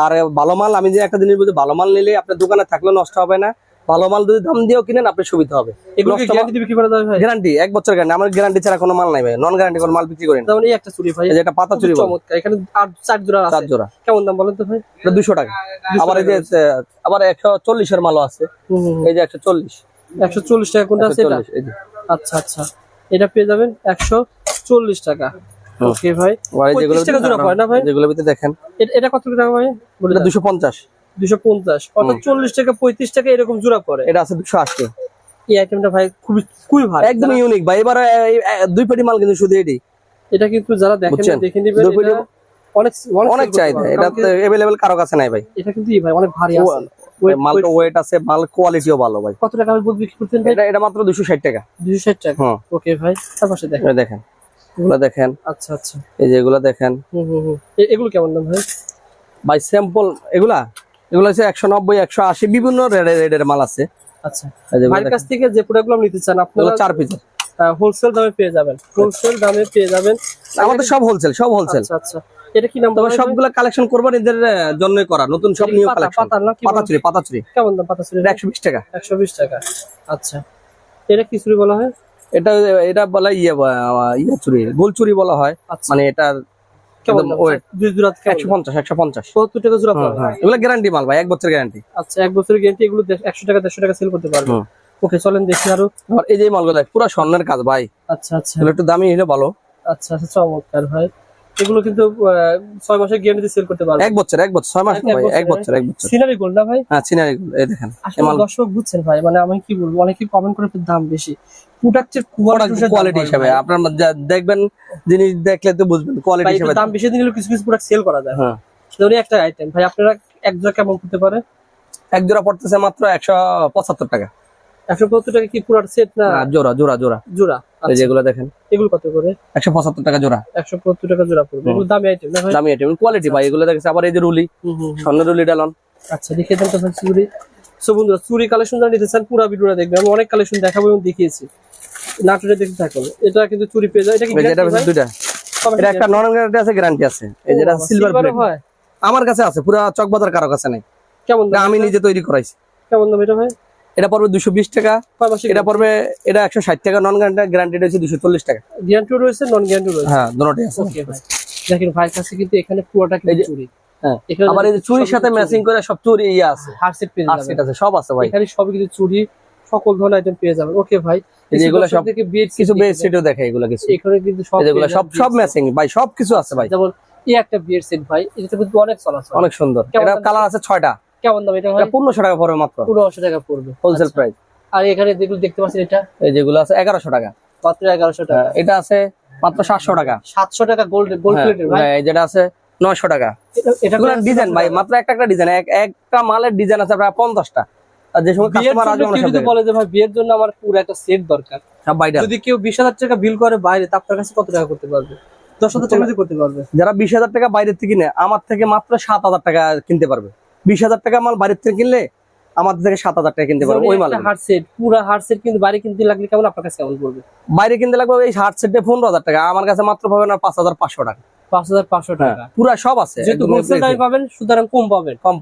আর ভালো মাল। আমি যে একটা জিনিস বলছি, ভালো মাল নিলে আপনার দোকানে থাকলে নষ্ট হবে না, ভালো মাল যদি দাম দিয়েও কিনেন আপনার সুবিধা হবে। এগুলো কি গ্যারান্টি বিক্রি করা যাবে ভাই? গ্যারান্টি 1 বছর গ্যারান্টি, আমার গ্যারান্টি ছাড়া কোনো মাল নাই ভাই, নন গ্যারান্টি কোনো মাল বিক্রি করি না। যেমন এই একটা চুরি ভাই, এই যে এটা পাতা চুরি বলে, চমৎকার, এখানে 4 জোড়া আছে। 4 জোড়া কেমন দাম বলেন তো ভাই? এটা 200 টাকা। আবার এই যে আবার 140 এর মালও আছে। এই যে 140 140 টাকা কোনটা আছে এটা? 140 এই যে আচ্ছা আচ্ছা এটা পেয়ে যাবেন 140 টাকা। ওকে ভাই আর এই যেগুলো 35 টাকা জোড়া পড়ে না ভাই? যেগুলো ভিতরে দেখেন এটা কত টাকা ভাই? এটা 250 250 অর্থাৎ 40 টাকা 35 টাকা এরকম জোড়া পড়ে। এটা আছে 280। এই আইটেমটা ভাই খুবই ভালো, একদম ইউনিক ভাই। এবারে 2 পেটি মাল কিন্তু শুধু এডি। এটা কিন্তু যারা দেখেন বুঝছেন? দেখে নেবেন, দুই পেটি এটা অনেক চাহিদা, sell করতে এটা পারবে। अवेलेबल কারো কাছে নাই ভাই। এটা কিন্তু ভাই অনেক ভারী আছে। মালটা ওয়েট আছে, মাল কোয়ালিটিও ভালো ভাই। কত টাকা আপনি বিক্রি করতেন ভাই? এটা মাত্র 260 টাকা। 260 টাকা। হুম ওকে ভাই তারপর দেখেন। এটা দেখেন, এগুলো দেখেন, আচ্ছা আচ্ছা এই যে এগুলো দেখেন এগুলো কেমন দাম ভাই? ভাই স্যাম্পল এগুলো হচ্ছে 190 180 বিভিন্ন রেডের মাল আছে। আচ্ছা এই যে ভাইয়ের কাছ থেকে যে প্রোডাক্টগুলো নিতে চান আপনারা 4 পিস হোলসেল দামে পেয়ে যাবেন, হোলসেল দামে পেয়ে যাবেন। আমাদের সব হোলসেল আচ্ছা আচ্ছা এটা কি নাম তবে বলবেন? সবগুলা কালেকশন করবেন এদের জন্যই করা, নতুন সব নিউ কালেকশন। পাতা না কি পাতা চুরি কেমন দাম পাতা চুরি? 120 টাকা। 120 টাকা। আচ্ছা এটা কি চুরি বলা হয়? এটা বলা ইয়ে চুরি, গোল চুরি বলা হয়। আচ্ছা মানে এটা কেমন দাম? ওয়েট দুই জোড়া 150 70 টাকা জোড়া পড়ে। হ্যাঁ এগুলা গ্যারান্টি মাল ভাই, 1 বছর গ্যারান্টি। আচ্ছা 1 বছরের গ্যারান্টি, এগুলো 100 টাকা 150 টাকা সেল করতে পারবে। ওকে চলেন দেখি আরো। আর এই যে মালগুলো পুরো স্বর্ণের কাজ ভাই, আচ্ছা আচ্ছা এগুলো একটু দামি হলে ভালো। আচ্ছা আচ্ছা চমৎকার ভাই, এগুলো কিন্তু 6 মাসের গ্যারান্টি সেল করতে পারবে। 1 বছর 6 মাস না ভাই, 1 বছর। সিনারি গোল্ড না ভাই? হ্যাঁ সিনারি, এই দেখেন আসলে দর্শক বুঝছেন ভাই, মানে আমি কি বলবো, অনেকে কমেন্ট করে দাম বেশি, প্রোডাক্টের কোয়ালিটি হিসাবে আপনার দেখবেন, জিনিস দেখলে তো বুঝবেন কোয়ালিটি হিসাবে দাম বেশি দিলে কিছু কিছু প্রোডাক্ট সেল করা যায়। হ্যাঁ যেমন একটা আইটেম ভাই আপনারা এক জোড়া কেমন করতে পারে? এক জোড়া পড়তেছে মাত্র 175 টাকা। 175 টাকা কি পুরো সেট না জোড়া? জোড়া। এই যেগুলো দেখেন এগুলো কত করে? 175 টাকা জোড়া। 175 টাকা জোড়া পড়বে। এগুলো দামি আইটেম না ভাই? দামি আইটেম, কোয়ালিটি ভাই। এগুলো দেখেছে আবার এই যে রুলি, স্বর্ণের রুলি ডালন। আচ্ছা দেখে দেন তো ভাই চুরি। সো বন্ধুরা চুরি কালেকশন যারা নিতে চান পুরো ভিডিওটা দেখবেন, আমি অনেক কালেকশন দেখাবো এবং দেখিয়েছি, নাটুরে দেখতে থাকুন। এটা কিন্তু চুরি পেয়ে যায়। এটা কি যেটা দুইটা, এটা একটা নন গ্যারান্টি আছে, গ্যারান্টি আছে। এই যেটা সিলভার প্লেট হয় আমার কাছে আছে, পুরো চকবাজার কারো কাছে নাই। কেমন দাম? আমি নিজে তৈরি করাইছি। কেমন দাম এটা ভাই? এটা পড়বে 220 টাকা। এটা পড়বে এটা 160 টাকা। নন গ্যারান্টি, গ্যারান্টি হচ্ছে 240 টাকা। গ্যারান্টি রয়েছে, নন গ্যারান্টি রয়েছে। হ্যাঁ দুটোই আছে। ওকে ভাই দেখেন ভাইয়ের কাছে কিন্তু এখানে পুরোটা কিন্তু চুরি। হ্যাঁ এখানে আবার এই যে চুরির সাথে ম্যাচিং করে সব চুরি আছে, হার্ড সেট পেয়ে যাবেন। আছে, সব আছে ভাই। এখানে সবই কিন্তু চুরি, সকল ধরনের আইটেম পেয়ে যাবেন। ওকে ভাই এই যে এগুলো সব থেকে বিয়ের কিছু বেস সেটও দেখে, এগুলো কিছু এখানে কিন্তু সব এগুলো সব ম্যাচিং ভাই, সব কিছু আছে ভাই। যেমন এই একটা বিয়ের সেট ভাই, এটা কিন্তু অনেক চলাচল, অনেক সুন্দর। কেমন এটা দাম? কালার আছে 6টা। কেমন দাম এটা ভাই? এটা 1500 টাকা পড়বে মাত্র, 1500 টাকা পড়বে হোলসেল প্রাইস। আর এখানে যেগুলো দেখতে পাচ্ছেন এটা এই যেগুলো আছে 1100 টাকা, মাত্র 1100 টাকা। এটা আছে মাত্র 700 টাকা। 700 টাকা গোল্ড প্লেটের ভাই। হ্যাঁ যেটা আছে 900 টাকা। এটা এগুলো ডিজাইন ভাই, মাত্র একটা ডিজাইন, একটা মালের ডিজাইন আছে প্রায় 50টা। আর যে সময় বিয়ের কাস্টমার জন্য আসবে কেউ যদি বলে যে ভাই বিয়ের জন্য আমার পুরো একটা সেট দরকার, সব বাইরে। যদি কেউ 20,000 টাকা বিল করে বাইরে, তা আপনার কাছে কত টাকা করতে পারবে? 10,000 টাকা দিয়ে করতে পারবে। যারা 20,000 টাকা বাইরের থেকে কিনে আমার থেকে মাত্র 7,000 টাকা কিনতে পারবে। 20,000 টাকা মাল বাইরের থেকে কিনলে আমাদের থেকে 7,000 টাকা কিনতে পারবে ওই মাল। হার্ড সেট, পুরো হার্ড সেট কিন্তু বাইরে কিনতে লাগলে কেমন, আপনার কাছে কেমন পড়বে? বাইরে কিনতে লাগবে এই হার্ড সেটে 15,000 টাকা, আমার কাছে মাত্র পাবেন 5,500 টাকা। 5,500 টাকা পুরো সব আছে, যেহেতু হোলসেল দামে পাবেন সুতরাং কম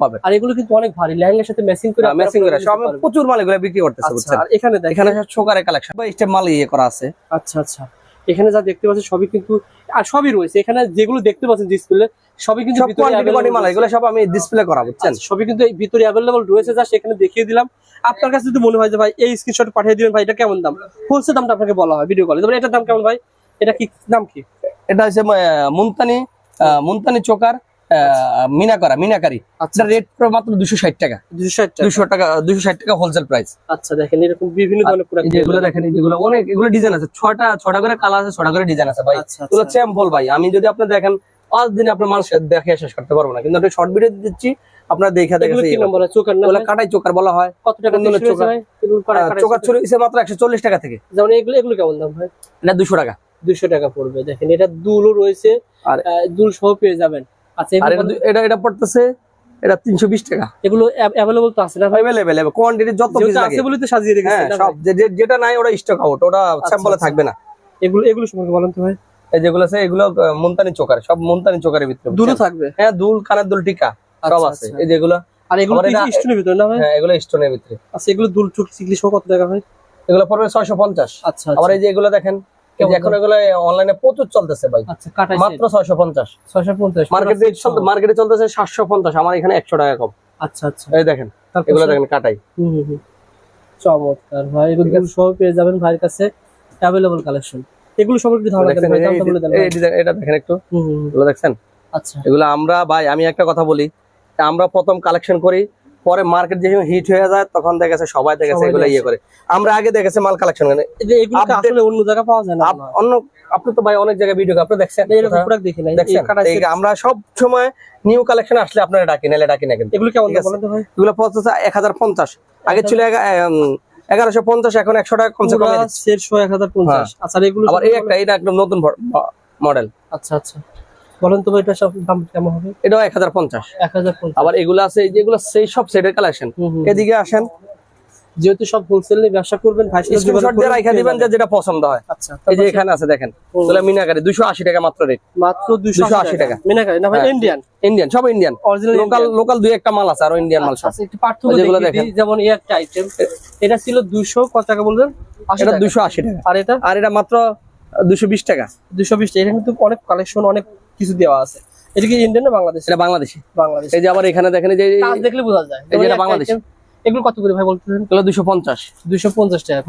পাবেন। আর এগুলো কিন্তু অনেক ভারী, লেহেঙ্গার সাথে ম্যাচিং করে সব প্রচুর মাল এগুলো বিক্রি করতেছে আচ্ছা, বুঝছেন। আর এখানে দেখেন এখানে শোকারে কালেকশন বা স্টেপ মাল করা আছে। আচ্ছা আচ্ছা এখানে যা দেখতে পাচ্ছেন সবই কিন্তু, আর সবই রয়েছে এখানে যেগুলো দেখতে পাচ্ছেন ডিসপ্লে, সবই কিন্তু সব কোয়ান্টিটি মাল, এগুলো সব আমি ডিসপ্লে করা বুঝছেন। সবই কিন্তু এই ভিতরে अवेलेबल রয়েছে, যা সেখানে দেখিয়ে দিলাম। আপনার কাছে যদি মনে হয় যে ভাই এই স্ক্রিনশট পাঠিয়ে দিবেন ভাই এটা কেমন দাম, হোলসেল দামটা আপনাকে বলা হয় ভিডিও কলে। তবে এটার দাম কেমন ভাই? এটা কি নাম কি? এটা হচ্ছে মুলতানি চোকার মিনাকারি। আচ্ছা রেট মাত্র 260 টাকা, 260 টাকা হোলসেল প্রাইস। আচ্ছা দেখেন এরকম বিভিন্ন ধরনের প্রোডাক্ট যেগুলো দেখেন, যেগুলো অনেক, এগুলো ডিজাইন আছে, ছটা করে কালার আছে, 6টা করে ডিজাইন আছে ভাই। আচ্ছা এগুলো স্যাম্পল ভাই, আমি যদি আপনি দেখেন 5 দিনে আপনার মানুষ দেখে শেষ করতে পারবো না, কিন্তু একটা শর্ট ভিডিও দিচ্ছি আপনারা দেখে এগুলো কি নম্বর চোকার না ওগুলো কাটাই চোকার বলা হয়। কত টাকা দিয়ে শুরু হয়েছে ভাই এগুলো চোকার চুরি হইছে মাত্র 140 টাকা থেকে। যেমন এগুলো কেমন দাম ভাই? এটা 200 টাকা, 200 টাকা পড়বে। দেখেন এটা দুলও রয়েছে, আর দুল সহ পেয়ে যাবেন। আচ্ছা আর এটা পড়তেছে, এটা 320 টাকা। এগুলো अवेलेबल তো আছে না ভাই? अवेलेबल কোয়ান্টিটি যত পিস লাগে আছে বলে তো সাজিয়ে রেখেছেন হ্যাঁ, না সব যেটা নাই ওটা স্টক আউট, ওটা স্যাম্পলে থাকবে না। এগুলো সম্পর্কে বলেন তো ভাই। এই যেগুলো আছে এগুলো মুলতানি চোকার, সব মুলতানি চোকারের ভিতরে দুলও থাকবে? হ্যাঁ, দুল, কানের দুল, টিকা সব আছে। এই যেগুলো, আর এগুলো কি স্টোনের ভিতরে না ভাই? হ্যাঁ, এগুলো স্টোনের ভিতরে। আচ্ছা এগুলো দুল চুক চিকলি সহ কত টাকা ভাই? এগুলো পড়বে 650। আচ্ছা আবার এই যে এগুলো দেখেন, এই যে এখন এগুলো অনলাইনে প্রচুর চলতেছে ভাই, আচ্ছা কাটাই মাত্র 650। 650 মার্কেটে চলতেছে 750, আমার এখানে 100 টাকা কম। আচ্ছা আচ্ছা এই দেখেন এগুলো দেখেন কাটাই। চমৎকার ভাই, এগুলো দুল সহ পেয়ে যাবেন ভাইয়ের কাছে, अवेलेबल কালেকশন। এগুলো সম্পর্কে ধারণা দেন ভাই, দামটা বলে দেন ভাই। এটা দেখেন একটু, এগুলো দেখছেন? আচ্ছা এগুলো আমরা ভাই, আমি একটা কথা বলি, আমরা প্রথম কালেকশন করি, পরে মার্কেট যখন হিট হয়ে যায় তখন দেখেছে সবাই দেখেছে এগুলো ইয়ে করে। আমরা আগে দেখেছে মাল কালেকশন করে, এগুলো কি আসলে অন্য জায়গা পাওয়া যায় না? অন্য আপনি তো ভাই অনেক জায়গায় ভিডিও আপনি দেখছেন, এরকম প্রোডাক্ট দেখি নাই। দেখছেন? আমরা সব সময় নিউ কালেকশন আসলে আপনারা ডাকি, নাহলে ডাকি না। কিন্তু এগুলো কেমন দাম বলেন তো ভাই? এগুলো পড়তেছে 1050, আগে ছিল 1150, এখন 100 টাকা কমছে কমে দিচ্ছে। সেট 1050। আচ্ছা এগুলো আবার এটা একদম নতুন মডেল। আচ্ছা আচ্ছা বলেন তো ভাই, এটা সব দাম কেমন হবে? এটাও 1050। 1050। আবার এগুলো আছে, যেগুলো সেই সব সেটের কালেকশন। এদিকে আসেন, যেহেতু সব হোলসেল নিয়ে ব্যবসা করবেন ভাই, স্ক্রিনশট দিয়ে রাখা দিবেন যেটা পছন্দ হয়। আচ্ছা এই যে এখানে আছে দেখেন, এগুলো মিনাকারি 280 টাকা মাত্র রেট, মাত্র 280 টাকা। মিনাকারি না ভাই? ইন্ডিয়ান সব ইন্ডিয়ান, অরিজিনাল লোকাল দুই একটা মাল আছে, আর ইন্ডিয়ান মাল সব। আচ্ছা একটু পার্থক্য যেগুলো দেখি, দেখেন। যেমন এই একটা আইটেম এটা ছিল 200 কত টাকা বললেন? এটা 280 টাকা, আর এটা মাত্র 220 টাকা। 220 টাকা। এটা কিন্তু অনেক কালেকশন, অনেক কিছু দেওয়া আছে। এটা কি ইন্ডিয়ান না বাংলাদেশ? এটা বাংলাদেশ। বাংলাদেশ। এই যে আবার এখানে দেখেন, এই যে কাজ দেখলে বোঝা যায় এই যে এটা বাংলাদেশ। এগুলো কত করে ভাই বলতেছেন? এগুলো 250। 250 টাকা।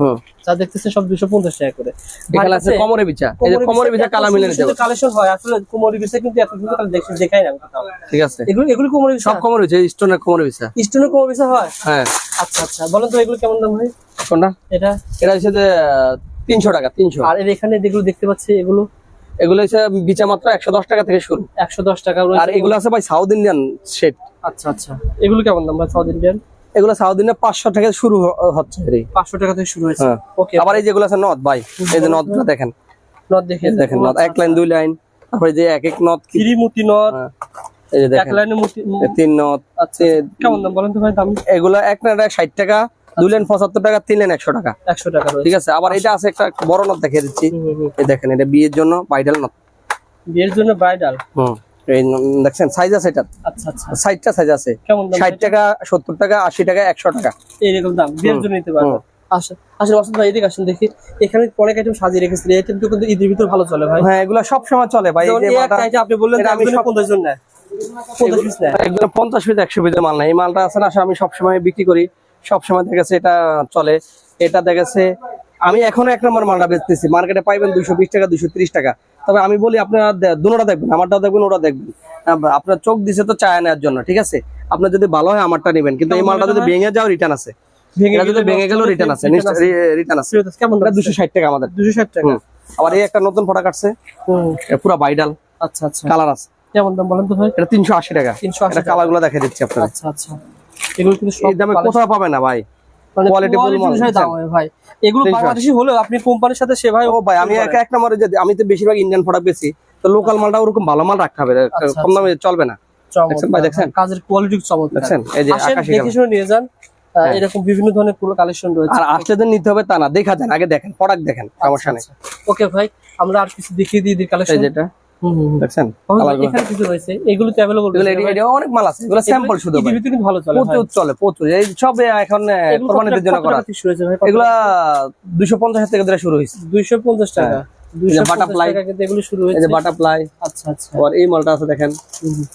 যা দেখতেছেন সব 250 টাকা করে। এখানে আছে কোমরে বিছা, এই যে কোমরে বিছা কালা মিলে নিতে হবে। কালেকশন হয় আসলে কোমরে বিছা, কিন্তু এত সুন্দর কালেকশন দেখাই না কোথাও। ঠিক আছে, এগুলো কোমরে বিছা, সব কোমরে বিছা, স্টোনের কোমরে বিছা। স্টোনের কোমরে বিছা হয়? হ্যাঁ। আচ্ছা আচ্ছা বলেন তো এগুলো কেমন দাম ভাই? কোনটা? এটা হচ্ছে যে 300 টাকা, 300। আর এখানে যেগুলো দেখতে পাচ্ছি এগুলো হচ্ছে বিচা মাত্র 110 টাকা থেকে শুরু। 110 টাকা। আর এগুলো আছে ভাই সাউথ ইন্ডিয়ান সেট। আচ্ছা আচ্ছা এগুলো কেমন দাম ভাই সাউথ ইন্ডিয়ান? এগুলো সাউথ ইন্ডিয়ান 500 টাকা শুরু হচ্ছে। 500 টাকা থেকে শুরু হয়েছে। ওকে। আবার এই যেগুলো আছে নথ ভাই, এই যে নথগুলো দেখেন, নথ দেখেন নথ এক লাইন 2 লাইন, তারপরে যে এক এক নথ, ত্রিমুতি নথ, এই যে এক দেখেন লাইনের মুতি 3 নথ। আচ্ছা কেমন দাম বলেন তো ভাই দাম? এগুলো এক লাইন 60 টাকা, 2 লাইন 75 টাকা, 3 লাইন 100 টাকা। 100 টাকা রয়েছে। ঠিক আছে। আবার এটা আছে একটা বড় নথ দেখিয়ে দিচ্ছি, এই দেখেন, এটা বিয়ের জন্য ব্রাইডাল নথ। বিয়ের জন্য ব্রাইডাল? এই দেখছেন সাইজ আছে এটা। আচ্ছা আচ্ছা 60টা সাইজ আছে। কেমন দাম? 60 টাকা, 70 টাকা, 80 টাকা, 100 টাকা, এইরকম দাম। বিয়ের জন্য নিতে পারবেন। আচ্ছা আসলে মাসুদ ভাই এদিকে আসুন দেখি, এখানে অনেক আইটেম সাজিয়ে রেখেছেন। এই আইটেম কিন্তু ঈদের ভিতর ভালো চলে ভাই। হ্যাঁ, এগুলো সব সময় চলে ভাই। এই যে একটা আইটেম আপনি বললেন আমি 50 জন নেয়, 50 পিস নেয়। একদম 50 পিস 100 পিসের মাল না, এই মালটা আছে না, আমি সব সময় বিক্রি করি, সব সময় দেখেছে এটা চলে। এটা দেখেছে আমি এখনো 1 নম্বর মালটা বেচতেছি, মার্কেটে পাইবেন 220 টাকা, 230 টাকা। তবে আমি বলি আপনারা দুটোটা দেখবেন, আমারটাও দেখবেন, ওটা দেখবেন। আপনার চোখ দিছে তো চায় নেওয়ার জন্য, ঠিক আছে। আপনার যদি ভালো হয় আমারটা নেবেন, কিন্তু এই মালটা যদি ভেঙে যাও রিটার্ন আছে, ভেঙে গেল রিটার্ন আছে, রিটার্ন আছে। কেমন দাম? 260 টাকা আমাদের, 260 টাকা। আবার এই একটা নতুন প্রোডাক্ট আসছে, পুরো ভাইডাল। আচ্ছা আচ্ছা কালার আছে। কেমন দাম বলেন তো ভাই? এটা 380 টাকা। 380 এটা কালার গুলো দেখাই দিচ্ছি আপনাদের। আচ্ছা আচ্ছা এগুলো কিন্তু সব এই দামে কোথাও পাবে না ভাই, মানে কোয়ালিটি ফুল মাল দাম হয় ভাই। এগুলো বাংলাদেশি হলেও আপনি কোম্পানির সাথে সে ভাই। ও ভাই, আমি এক নম্বরে যে আমি তো বেশিরভাগ ইন্ডিয়ান প্রোডাক্ট বেশি, তো লোকাল মালটা ওরকম ভালো মাল রাখতে হবে, কম দামে চলবে না। দেখছেন ভাই, দেখছেন কাজের কোয়ালিটি চমৎকার। দেখছেন এই যে আকাশী দেখে শুনে নিয়ে যান, এরকম বিভিন্ন ধরনের কালেকশন রয়েছে। আর আসলে তো নিতে হবে তা না, দেখা যান, আগে দেখেন, প্রোডাক্ট দেখেন, সমস্যা নেই। ওকে ভাই, আমরা আর কিছু দেখিয়ে দিই কালেকশন। এই যেটা দেখছেন এখানে কিছু রয়েছে, এগুলো তো अवेलेबल। এগুলো অনেক মাল আছে, এগুলো স্যাম্পল শুধু ভাই, কিন্তু ভালো চলে, প্রচুর চলে, প্রচুর। এই সব এখন কোরবানিদের জন্য করা। এগুলা 250 থেকে ধরে শুরু হইছে, 250 টাকা। 250 টাকা কিন্তু এগুলো শুরু হয়েছে। এই যে বাটারফ্লাই। আচ্ছা আচ্ছা আর এই মালটা আছে দেখেন,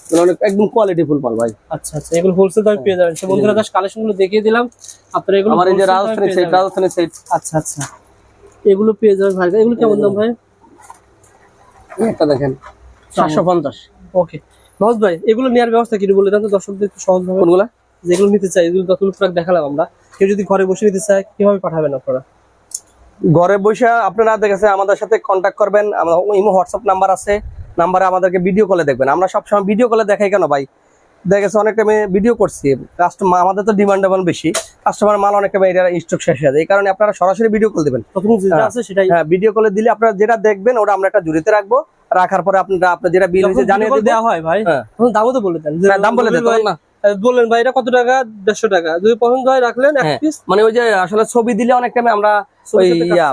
এগুলো অনেক একদম কোয়ালিটি ফুল মাল ভাই। আচ্ছা আচ্ছা এগুলো হোলসেল দামে পেয়ে যাবেন। বন্ধুরা জাস্ট কালেকশন গুলো দেখিয়ে দিলাম, আপনারা এগুলো আমার এই যে রাজস্থানি সেট। আচ্ছা আচ্ছা এগুলো পেয়ে যাবেন ভাই। এগুলো কেমন দাম ভাই? একটা দেখেন 750। ওকে নওয়াজ ভাই, এগুলো নেওয়ার ব্যবস্থা কি বলে দেন তো দর্শকদের একটু সহজ ভাবে। কোনগুলা? যেগুলো নিতে চাই, এগুলো যতগুলো প্রোডাক্ট দেখালাম আমরা, কেউ যদি ঘরে বসে নিতে চায় কিভাবে পাঠাবেন আপনারা? ঘরে বসে আপনারা দেখেছে আমাদের সাথে কন্ট্যাক্ট করবেন, আমরা ইমো হোয়াটসঅ্যাপ নাম্বার আছে, নাম্বারে আমাদেরকে ভিডিও কলে দেখবেন। আমরা সবসময় ভিডিও কলে দেখাই কেন ভাই, দেখেছে অনেক টাইমে ভিডিও করছি, কাস্টমার আমাদের তো ডিমান্ডেবল বেশি, কাস্টমার মাল অনেক টাইমে এটা স্টক শেষ হয়ে যায়, এই কারণে আপনারা সরাসরি ভিডিও কল দিবেন। প্রথম যেটা আছে সেটাই। হ্যাঁ, ভিডিও কলে দিলে আপনারা যেটা দেখবেন ওটা আমরা একটা জুড়িতে রাখবো, রাখার পরে আপনারা আপনার যেটা বিল হয়েছে জানিয়ে দেবো। দেওয়া হয় ভাই, হ্যাঁ। তখন দামও তো বলে দেন, দাম বলে দেন তখন না। বললেন ভাই এটা কত টাকা, 150 টাকা, যদি পছন্দ হয় রাখলেন এক পিস। মানে ওই যে আসলে ছবি দিলে অনেক টাইমে আমরা ওই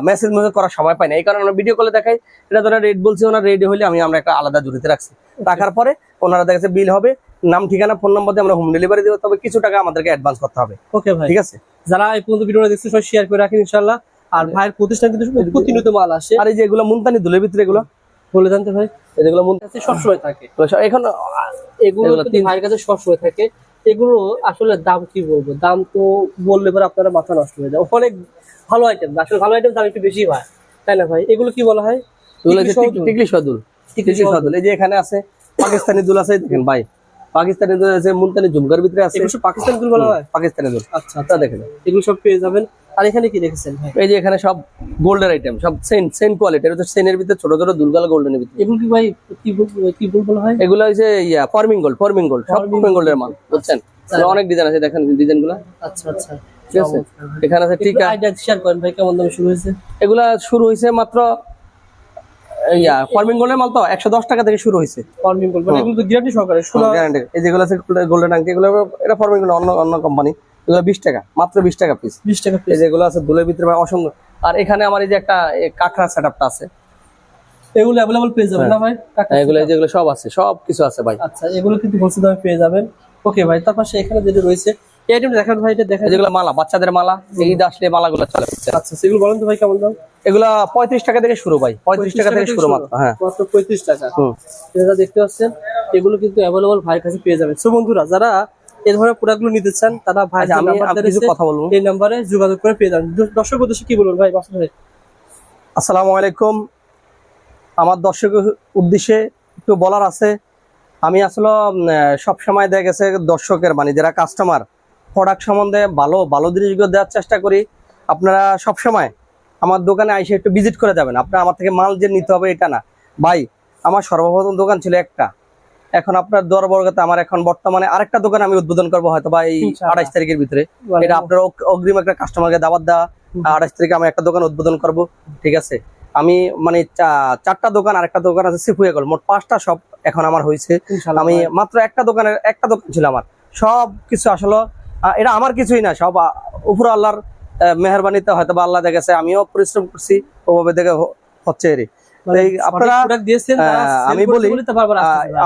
মেসেজ করার সময় পাই না, এই কারণে আমরা ভিডিও কলে দেখাই। এটা ধরেন রেট বলছি, ওনার রেডি হলে আমরা একটা আলাদা জুড়িতে রাখছি, রাখার পরে ওনারা দেখেছে বিল হবে, নাম ঠিকানা ফোন নম্বর দিয়ে আমরা হোম ডেলিভারি দেবো, তবে কিছু টাকা আমাদেরকে অ্যাডভান্স করতে হবে। ওকে ভাই, ঠিক আছে। যারা এই পর্যন্ত ভিডিওটা দেখছেন সবাই শেয়ার করে রাখেন ইনশাআল্লাহ। আর ভাইয়ের প্রতিষ্ঠান কিন্তু প্রতিনিয়ত মাল আসে। আর এই যে এগুলো মুলতানি দুলের ভিতরে এগুলো বলে জানতে ভাই, এগুলো মুলতানি সবসময় থাকে এখন, এগুলো কিন্তু ভাইয়ের কাছে সবসময় থাকে। এগুলো আসলে দাম কি বলবো, দাম তো বললে পরে আপনারা মাথা নষ্ট হয়ে যায়, অনেক ভালো আইটেম, আসলে ভালো আইটেম দাম একটু বেশি হয়, তাই না ভাই? এগুলো কি বলা হয়? টিকলি সদুল। এই যে এখানে আছে পাকিস্তানি দুল আছে, দেখেন ভাই, পাকিস্তানি দুল আছে, মুলতানি ঝুমকার ভিতরে আছে, এগুলো সব পাকিস্তানি দুল বলা হয়, পাকিস্তানি দুল। আচ্ছা আচ্ছা, দেখেন এগুলো সব পেয়ে যাবেন। আর এখানে কি রেখেছেন ভাই? এই যে এখানে সব গোল্ডের আইটেম, সব সেন কোয়ালিটি, এটা তো সেনের ভিতরে ছোট ছোট দুলগালা গোল্ডের ভিতরে। এগুলো কি ভাই কি বলা হয়? এগুলো হচ্ছে ফর্মিং গোল্ড, সব ফর্মিং গোল্ডের মাল, বুঝছেন? অনেক ডিজাইন আছে, দেখেন ডিজাইন গুলা। আচ্ছা আচ্ছা, ঠিক আছে। এখানে আছে টিকা। আইডিয়া শেয়ার করেন ভাই, কেমন দামে শুরু হয়েছে? এগুলা শুরু হয়েছে মাত্র ফর্মিং গোল্ডের মাল তো 110 টাকা থেকে শুরু হয়েছে। ফর্মিং গোল্ড মানে এগুলো তো গ্যারান্টি সহকারে শোনা। গ্যারান্টি। এই যেগুলো আছে গোল্ডেন আংটি, এগুলো এটা ফর্মিং গোল্ড, অন্য কোম্পানি, এগুলো 20 টাকা, মাত্র 20 টাকা পিস। 20 টাকা এই পিস। যেগুলো আছে দুলের ভিতরে ভাই অসংখ্য। আর এখানে আমার এই যে একটা কাঁকড়া সেটআপটা আছে, এগুলো अवेलेबल পেয়ে যাবেন না ভাই? এগুলো যেগুলো সব আছে, সব কিছু আছে ভাই। আচ্ছা, এগুলো কিন্তু হোলসেল দামে পেয়ে যাবেন। ওকে ভাই, তারপর এখানে যেটা রয়েছে এই আইটেমটা দেখান ভাই, এটা দেখেন। যেগুলো মালা, বাচ্চাদের মালা, এই ঈদ আসলে মালাগুলো চলে। আচ্ছা, সেগুলো বলেন তো ভাই কেমন দাম? এগুলা 35 টাকা থেকে শুরু ভাই, 35 টাকা থেকে শুরু মাত্র। হ্যাঁ, মাত্র 35 টাকা। এটা দেখতে পাচ্ছেন, এগুলো কিন্তু अवेलेबल ভাইয়ের কাছে পেয়ে যাবেন। সো বন্ধুরা, যারা এই ধরনের প্রোডাক্টগুলো নিতে চান তারা ভাই আমি কিছু কথা বলবো, এই নম্বরে যোগাযোগ করে পেয়ে যাবেন। দর্শক উদ্দেশ্যে কি বলবেন ভাই? আসসালামু আলাইকুম। আমার দর্শকের উদ্দেশ্যে একটু বলার আছে, আমি আসলে সব সময় দেখা গেছে দর্শকের মানে যারা কাস্টমার প্রোডাক্ট সম্বন্ধে ভালো ভালো জিনিসগুলো দেওয়ার চেষ্টা করি। আপনারা সব সময় আমার দোকানে এসে একটু ভিজিট করে যাবেন। আপনার আমার থেকে মাল যে নিতে হবে এটা না ভাই, আমার সর্বপ্রথম দোকান ছিল একটা, এখন আপনার দরবরগাতে আমার এখন বর্তমানে আরেকটা দোকান আমি উদ্বোধন করবো হয়তো বা এই 28 তারিখের ভিতরে। এটা আপনার অগ্রিম একটা কাস্টমারকে দাওয়াত দেওয়া, 28 তারিখে আমি একটা দোকান উদ্বোধন করব। ঠিক আছে, আমি মানে 4টা দোকান, আরেকটা দোকান আছে সিফুয়াগল, মোট 5টা সব এখন আমার হয়েছে। আমি মাত্র একটা দোকান ছিল আমার, সব কিছু আসলে এটা আমার কিছুই না, সব উপর আল্লাহর মেহরবানিতে হয়তো বা আল্লাহ দেখেছে, আমিও পরিশ্রম করছি ওভাবে দেখে হচ্ছে এর। আপনারা আমি বলি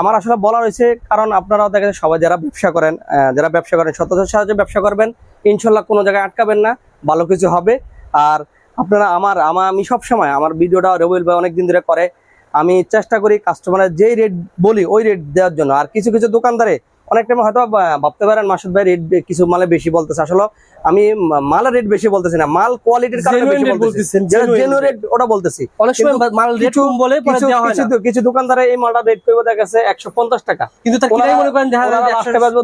আমার আসলে বলা রয়েছে, কারণ আপনারাও দেখেন সবাই যারা ব্যবসা করেন সততার সাহায্যে ব্যবসা করবেন, ইনশাল্লাহ কোনো জায়গায় আটকাবেন না, ভালো কিছু হবে। আর আপনারা আমি সবসময় আমার ভিডিওটা রবিউল ভাই অনেকদিন ধরে করে, আমি চেষ্টা করি কাস্টমারের যেই রেট বলি ওই রেট দেওয়ার জন্য। আর কিছু কিছু দোকানদারে অনেক টাইম হয়তো ভাবতে পারেন মাসুদ ভাই রেট কিছু মালে বেশি বলতেছে, আসলে আমি মালের রেট বেশি বলতেছি না, মাল কোয়ালিটির কারণে বেশি বলতেছি, জেনুইন রেট ওটা বলতেছি। অনেক সময় মাল রেট কম বলে পরে দেওয়া হয় না। কিছু দোকানদারে এই মালটা রেট কইবো দেখা গেছে 150 টাকা, কিন্তু তার কিনাই মনে করেন দেখা যায়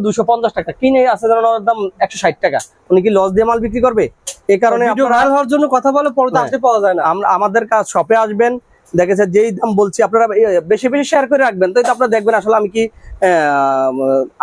250 টাকা, কিনে আছে ধরুন ওর দাম 160 টাকা, উনি কি লস দিয়ে মাল বিক্রি করবে? এই কারণে ভিডিও ভাইরাল হওয়ার জন্য কথা বলে পরে তো আসতে পাওয়া যায় না। আমাদের কাজ শপে আসবেন, দেখেছে যেই দাম বলছি আপনারা বেশি বেশি শেয়ার করে রাখবেন, তো আপনারা দেখবেন আসলে আমি কি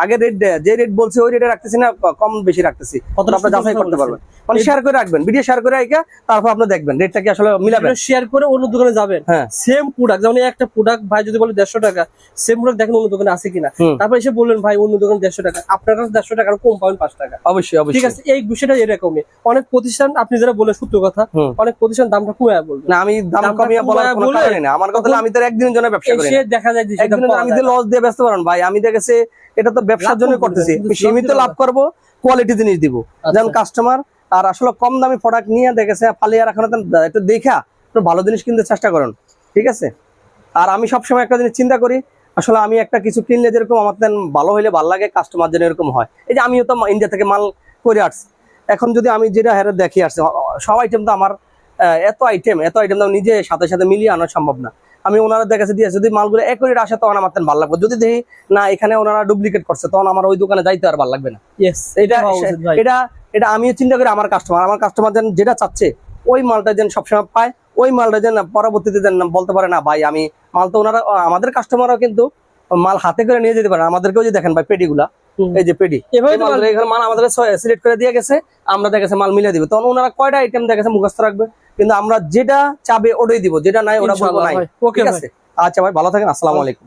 আগে রেট যে রেট বলছি ওই রেটে রাখতেছি না কম বেশি রাখতেছি, আপনারা যাচাই করতে পারবেন। মানে শেয়ার করে রাখবেন, ভিডিও শেয়ার করে রাখা, তারপর আপনি দেখবেন রেটটা কি আসলে মিলাবেন। শেয়ার করে অন্য দোকানে যাবেন, হ্যাঁ সেম প্রোডাক্ট, যেমন একটা প্রোডাক্ট ভাই যদি বলে 150 টাকা, সেম প্রোডাক্ট দেখেন অন্য দোকানে আছে কিনা, তারপর এসে বললেন ভাই অন্য দোকানে 150 টাকা, আপনার কাছে 150 টাকা কম পাবেন 5 টাকা। অবশ্যই অবশ্যই, ঠিক আছে, এই বিষয়টা এরকমই। অনেক প্রতিষ্ঠান আপনি যারা বলে সত্য কথা, অনেক প্রতিষ্ঠান দামটা কমিয়ে বলবে না, আমি দাম কমিয়ে বলার কোনো কারণ না। আমার কথা হলো আমি তো একদিনের জন্য ব্যবসা করি না, দেখা যায় যে আমি তো লস দিয়ে ব্যস্ত পারেন ভাই, আমি দেখেছি এটা তো ব্যবসার জন্য করতেছি, সীমিত লাভ করব, কোয়ালিটি জিনিস দিব যেমন কাস্টমার। আর আসলে কম দামি প্রোডাক্ট নিয়ে দেখেছে ফালিয়া রাখানো, একটু দেখা একটু ভালো জিনিস কিনতে চেষ্টা করুন। ঠিক আছে, আর আমি সবসময় একটা জিনিস চিন্তা করি, আসলে আমি একটা কিছু কিনলে যেরকম আমার ভালো হইলে ভালো লাগে, কাস্টমার যেন এরকম হয়। এই যে আমিও তো ইন্ডিয়া থেকে মাল করে আসছি, এখন যদি আমি যেটা হেরে দেখি আসছি, সব আইটেম তো আমার এত আইটেম তো নিজে সাথে সাথে মিলিয়ে আনা সম্ভব না। আমি ওনারা দেখেছি দিয়ে যদি মালগুলো একুরেট আসে তখন আমার তেন ভালো লাগবে, যদি দেখি না এখানে ওনারা ডুপ্লিকেট করছে তখন আমার ওই দোকানে যাইতে আর ভালো লাগবে না। ইয়েস, এটা এটা এটা আমিও চিন্তা করি আমার কাস্টমার যেন যেটা চাচ্ছে ওই মালটা যেন সবসময় পায়, ওই মালটা যেন পরবর্তীতে যেন বলতে পারে না ভাই আমি মাল তো ওনারা আমাদের কাস্টমারও কিন্তু মাল হাতে করে নিয়ে যেতে পারে। আমাদেরকেও যে দেখেন ভাই পেডিগুলা, এই যে পেডি এভাবে তো এখানে মাল আমাদের সিলেক্ট করে দিয়ে গেছে, আমরা দেখেছে মাল মিলিয়ে দিবে, তখন ওনারা কয়টা আইটেম দেখেছে মুখস্থ রাখবে, কিন্তু আমরা যেটা চাবে ওটাই দিব, যেটা নাই ওটা বলবো নাই। ওকে ঠিক আছে, আচ্ছা ভাই ভালো থাকেন, আসসালামু আলাইকুম।